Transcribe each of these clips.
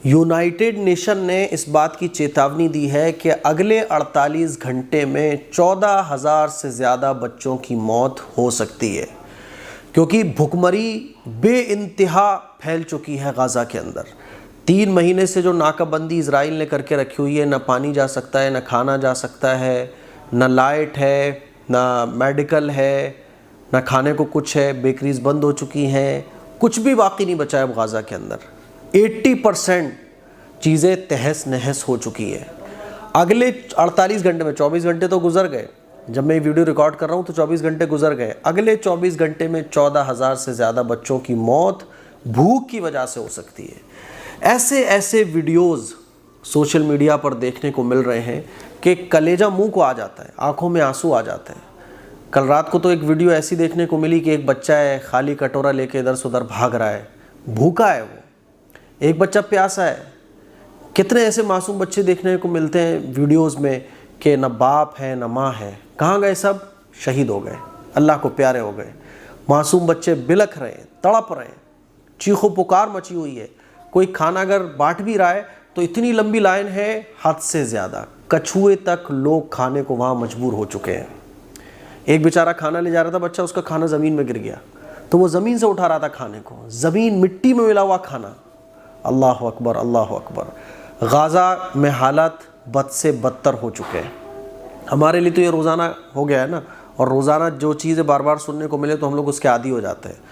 United nation نے اس بات کی چیتاونی دی ہے کہ اگلے 48 گھنٹے میں 14,000 سے زیادہ بچوں کی موت ہو سکتی ہے، کیونکہ بھکمری بے انتہا پھیل چکی ہے غزہ کے اندر۔ 3 مہینے سے جو ناکہ بندی اسرائیل نے کر کے رکھی ہوئی ہے، نہ پانی جا سکتا ہے، نہ کھانا جا سکتا ہے، نہ لائٹ ہے، نہ میڈیکل ہے، نہ کھانے کو کچھ ہے، بیکریز بند ہو چکی ہیں، کچھ بھی باقی نہیں بچا ہے اب غزہ کے اندر۔ 80% چیزیں تہس نہس ہو چکی ہے۔ اگلے 48 گھنٹے میں 24 گھنٹے تو گزر گئے، جب میں یہ ویڈیو ریکارڈ کر رہا ہوں تو 24 گھنٹے گزر گئے، اگلے 24 گھنٹے میں 14,000 سے زیادہ بچوں کی موت بھوک کی وجہ سے ہو سکتی ہے۔ ایسے ویڈیوز سوشل میڈیا پر دیکھنے کو مل رہے ہیں کہ کلیجہ منہ کو آ جاتا ہے، آنکھوں میں آنسو آ جاتے ہیں۔ کل رات کو تو ایک ویڈیو ایسی دیکھنے کو ملی کہ ایک بچہ ہے، خالی کٹورا لے کے ادھر سے ادھر بھاگ رہا ہے، بھوکا ہے وہ، ایک بچہ پیاسا ہے۔ کتنے ایسے معصوم بچے دیکھنے کو ملتے ہیں ویڈیوز میں کہ نہ باپ ہے نہ ماں ہے، کہاں گئے سب؟ شہید ہو گئے، اللہ کو پیارے ہو گئے۔ معصوم بچے بلک رہے ہیں، تڑپ رہے ہیں، چیخو پکار مچی ہوئی ہے۔ کوئی کھانا اگر بانٹ بھی رہا ہے تو اتنی لمبی لائن ہے حد سے زیادہ، کچھوے تک لوگ کھانے کو وہاں مجبور ہو چکے ہیں۔ ایک بیچارہ کھانا لے جا رہا تھا بچہ، اس کا کھانا زمین میں گر گیا تو وہ زمین سے اٹھا رہا تھا کھانے کو، زمین مٹی میں ملا ہوا کھانا۔ اللہ اکبر، اللہ اکبر۔ غزہ میں حالات بد سے بدتر ہو چکے ہیں۔ ہمارے لیے تو یہ روزانہ ہو گیا ہے نا، اور روزانہ جو چیزیں بار بار سننے کو ملے تو ہم لوگ اس کے عادی ہو جاتے ہیں۔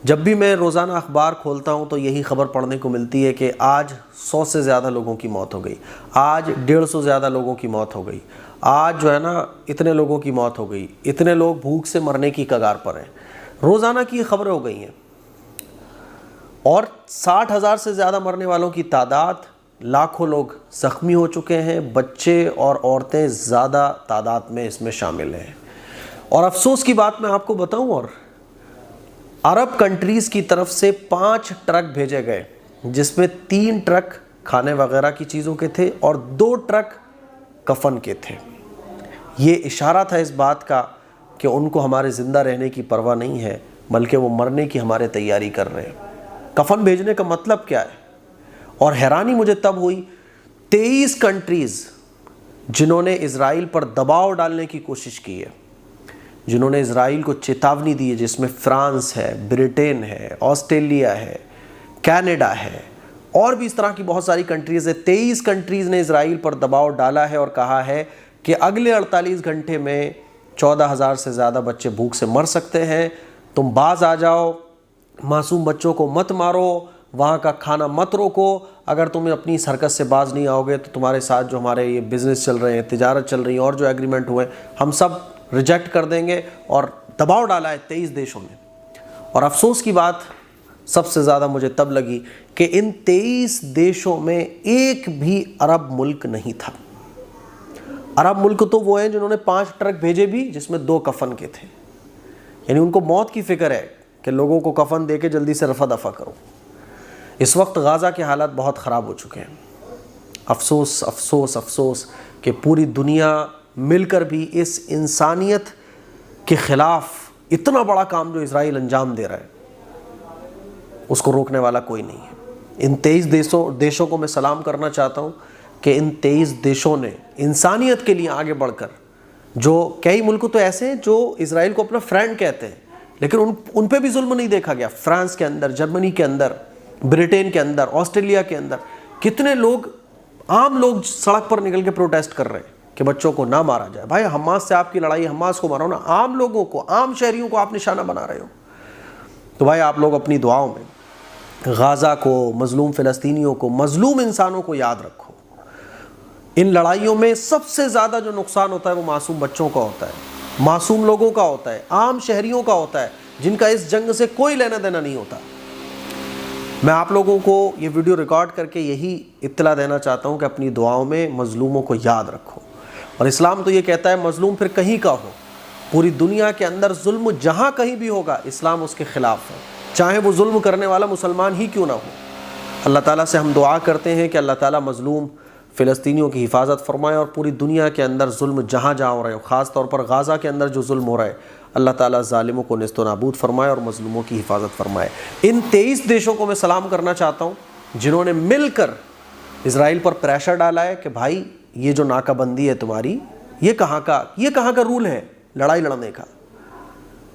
جب بھی میں روزانہ اخبار کھولتا ہوں تو یہی خبر پڑھنے کو ملتی ہے کہ آج 100 سے زیادہ لوگوں کی موت ہو گئی، آج 150 زیادہ لوگوں کی موت ہو گئی، آج جو ہے نا اتنے لوگوں کی موت ہو گئی، اتنے لوگ بھوک سے مرنے کی کگار پر ہیں۔ روزانہ کی یہ خبریں ہو گئی ہیں، اور 60,000 سے زیادہ مرنے والوں کی تعداد، لاکھوں لوگ زخمی ہو چکے ہیں، بچے اور عورتیں زیادہ تعداد میں اس میں شامل ہیں۔ اور افسوس کی بات میں آپ کو بتاؤں، اور عرب کنٹریز کی طرف سے 5 ٹرک بھیجے گئے، جس میں 3 ٹرک کھانے وغیرہ کی چیزوں کے تھے اور 2 ٹرک کفن کے تھے۔ یہ اشارہ تھا اس بات کا کہ ان کو ہمارے زندہ رہنے کی پرواہ نہیں ہے، بلکہ وہ مرنے کی ہمارے تیاری کر رہے ہیں۔ کفن بھیجنے کا مطلب کیا ہے؟ اور حیرانی مجھے تب ہوئی، 23 کنٹریز جنہوں نے اسرائیل پر دباؤ ڈالنے کی کوشش کی ہے، جنہوں نے اسرائیل کو چیتاونی دی ہے، جس میں فرانس ہے، برٹین ہے، آسٹریلیا ہے، کینیڈا ہے، اور بھی اس طرح کی بہت ساری کنٹریز ہیں۔ 23 کنٹریز نے اسرائیل پر دباؤ ڈالا ہے اور کہا ہے کہ اگلے 48 گھنٹے میں 14,000 سے زیادہ بچے بھوک سے مر سکتے ہیں، تم باز آ جاؤ، معصوم بچوں کو مت مارو، وہاں کا کھانا مت روکو، اگر تم اپنی اس حرکت سے باز نہیں آؤ گے تو تمہارے ساتھ جو ہمارے یہ بزنس چل رہے ہیں، تجارت چل رہی ہے، اور جو ایگریمنٹ ہوئے ہم سب ریجیکٹ کر دیں گے۔ اور دباؤ ڈالا ہے 23 دیشوں میں۔ اور افسوس کی بات سب سے زیادہ مجھے تب لگی کہ ان 23 دیشوں میں ایک بھی عرب ملک نہیں تھا۔ عرب ملک تو وہ ہیں جنہوں نے 5 ٹرک بھیجے بھی، جس میں 2 کفن کے تھے، یعنی ان کو موت کی فکر ہے کہ لوگوں کو کفن دے کے جلدی سے رفع دفع کرو۔ اس وقت غزہ کے حالات بہت خراب ہو چکے ہیں۔ افسوس افسوس افسوس کہ پوری دنیا مل کر بھی اس انسانیت کے خلاف اتنا بڑا کام جو اسرائیل انجام دے رہا ہے، اس کو روکنے والا کوئی نہیں ہے۔ ان 23 دیشوں کو میں سلام کرنا چاہتا ہوں کہ ان 23 دیشوں نے انسانیت کے لیے آگے بڑھ کر، جو کئی ملک تو ایسے ہیں جو اسرائیل کو اپنا فرینڈ کہتے ہیں، لیکن ان پہ بھی ظلم نہیں دیکھا گیا۔ فرانس کے اندر، جرمنی کے اندر، برٹین کے اندر، آسٹریلیا کے اندر کتنے لوگ، عام لوگ سڑک پر نکل کے پروٹیسٹ کر رہے ہیں کہ بچوں کو نہ مارا جائے۔ بھائی حماس سے آپ کی لڑائی، حماس کو مارو نا، عام لوگوں کو، عام شہریوں کو آپ نشانہ بنا رہے ہو۔ تو بھائی آپ لوگ اپنی دعاؤں میں غزہ کو، مظلوم فلسطینیوں کو، مظلوم انسانوں کو یاد رکھو۔ ان لڑائیوں میں سب سے زیادہ جو نقصان ہوتا ہے وہ معصوم بچوں کا ہوتا ہے، معصوم لوگوں کا ہوتا ہے، عام شہریوں کا ہوتا ہے، جن کا اس جنگ سے کوئی لینا دینا نہیں ہوتا۔ میں آپ لوگوں کو یہ ویڈیو ریکارڈ کر کے یہی اطلاع دینا چاہتا ہوں کہ اپنی دعاؤں میں مظلوموں کو یاد رکھو۔ اور اسلام تو یہ کہتا ہے مظلوم پھر کہیں کا ہو، پوری دنیا کے اندر ظلم جہاں کہیں بھی ہوگا، اسلام اس کے خلاف ہے، چاہے وہ ظلم کرنے والا مسلمان ہی کیوں نہ ہو۔ اللہ تعالیٰ سے ہم دعا کرتے ہیں کہ اللہ تعالیٰ مظلوم فلسطینیوں کی حفاظت فرمائے، اور پوری دنیا کے اندر ظلم جہاں جہاں ہو رہے ہو، خاص طور پر غزہ کے اندر جو ظلم ہو رہا ہے، اللہ تعالیٰ ظالموں کو نیست و نابود فرمائے اور مظلوموں کی حفاظت فرمائے۔ ان 23 دیشوں کو میں سلام کرنا چاہتا ہوں جنہوں نے مل کر اسرائیل پر پریشر ڈالا ہے کہ بھائی یہ جو ناکہ بندی ہے تمہاری، یہ کہاں کا رول ہے لڑائی لڑنے کا؟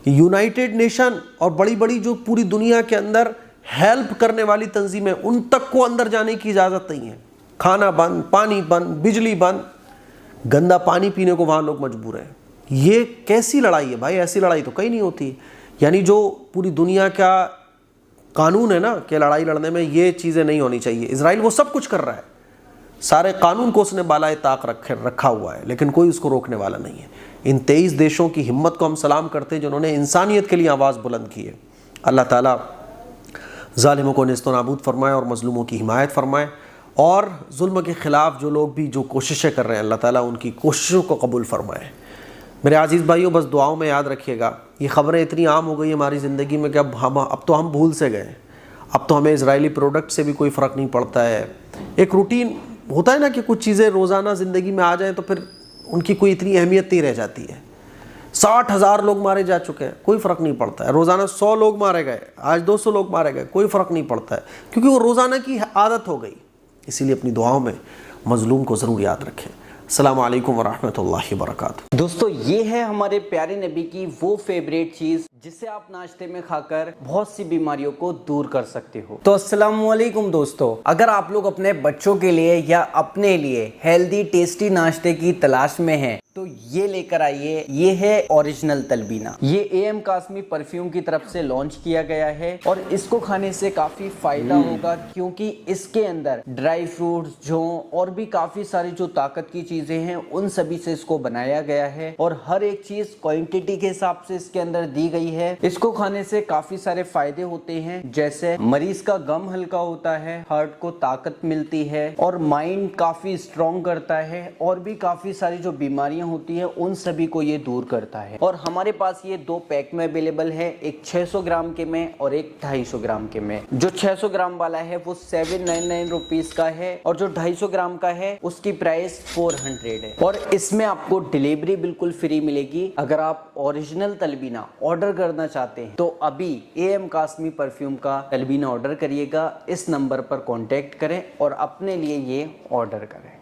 یونائٹڈ نیشن اور بڑی بڑی جو پوری دنیا کے اندر ہیلپ کرنے والی تنظیمیں، ان تک کو اندر جانے کی اجازت نہیں ہے. کھانا بند، پانی بند، بجلی بند، گندا پانی پینے کو وہاں لوگ مجبور ہیں. یہ کیسی لڑائی ہے بھائی؟ ایسی لڑائی تو کہیں نہیں ہوتی. یعنی جو پوری دنیا کا قانون ہے نا کہ لڑائی لڑنے میں یہ چیزیں نہیں ہونی چاہیے، اسرائیل وہ سب کچھ کر رہا ہے، سارے قانون کو اس نے بالائے طاق رکھا ہوا ہے، لیکن کوئی اس کو روکنے والا نہیں ہے. ان 23 دیشوں کی ہمت کو ہم سلام کرتے ہیں جنہوں نے انسانیت کے لیے آواز بلند کی ہے. اللہ تعالیٰ ظالموں کو نیست و نابود فرمائے اور مظلوموں کی حمایت فرمائے، اور ظلم کے خلاف جو لوگ بھی جو کوششیں کر رہے ہیں، اللہ تعالیٰ ان کی کوششوں کو قبول فرمائے. میرے عزیز بھائیوں، بس دعاؤں میں یاد رکھیے گا، یہ خبریں اتنی عام ہو گئی ہماری زندگی میں کہ اب تو ہم بھول سے گئے. اب تو ہمیں اسرائیلی پروڈکٹ سے بھی کوئی فرق نہیں پڑتا ہے. ایک روٹین ہوتا ہے نا کہ کچھ چیزیں روزانہ زندگی میں آ جائیں تو پھر ان کی کوئی اتنی اہمیت نہیں رہ جاتی ہے. 60,000 لوگ مارے جا چکے ہیں، کوئی فرق نہیں پڑتا ہے. روزانہ 100 لوگ مارے گئے، آج 200 لوگ مارے گئے، کوئی فرق نہیں پڑتا ہے، کیونکہ وہ روزانہ کی عادت ہو گئی. اسی لیے اپنی دعاؤں میں مظلوم کو ضرور یاد رکھیں. السلام علیکم ورحمۃ اللہ وبرکاتہ. دوستو، یہ ہے ہمارے پیارے نبی کی وہ فیوریٹ چیز جسے آپ ناشتے میں کھا کر بہت سی بیماریوں کو دور کر سکتے ہو. تو السلام علیکم دوستو، اگر آپ لوگ اپنے بچوں کے لیے یا اپنے لیے ہیلدی ٹیسٹی ناشتے کی تلاش میں ہیں تو یہ لے کر آئیے. یہ ہے اوریجنل تلبینہ. یہ اے ایم قاسمی پرفیوم کی طرف سے لانچ کیا گیا ہے اور اس کو کھانے سے کافی فائدہ ہوگا، کیونکہ اس کے اندر ڈرائی فروٹس، جو اور بھی کافی ساری جو طاقت کی چیزیں ہیں ان سبھی سے اس کو بنایا گیا ہے، اور ہر ایک چیز کوانٹٹی کے حساب سے اس کے اندر دی گئی ہے. اس کو کھانے سے کافی سارے فائدے ہوتے ہیں، جیسے مریض کا غم ہلکا ہوتا ہے، ہارٹ کو طاقت ملتی ہے، اور مائنڈ کافی اسٹرانگ کرتا ہے، اور بھی کافی ساری جو بیماریاں ہوتی ہے ان سبھی کو یہ دور کرتا ہے. اور ہمارے پاس یہ 2 پیک میں اویلیبل ہے، ایک 600 گرام کے میں اور ایک 250 گرام کے میں. جو 600 گرام والا ہے وہ 799 روپیز کا ہے، اور جو 250 گرام کا ہے اس کی پرائس 400 ہے. اور اس میں آپ کو ڈیلیوری بالکل فری ملے گی. اگر آپ اوریجنل تلبینہ آرڈر کرنا چاہتے ہیں تو ابھی اے ایم قاسمی پرفیوم کا تلبینہ آرڈر کریے گا. اس نمبر پر کانٹیکٹ کریں اور اپنے لیے یہ آرڈر کریں.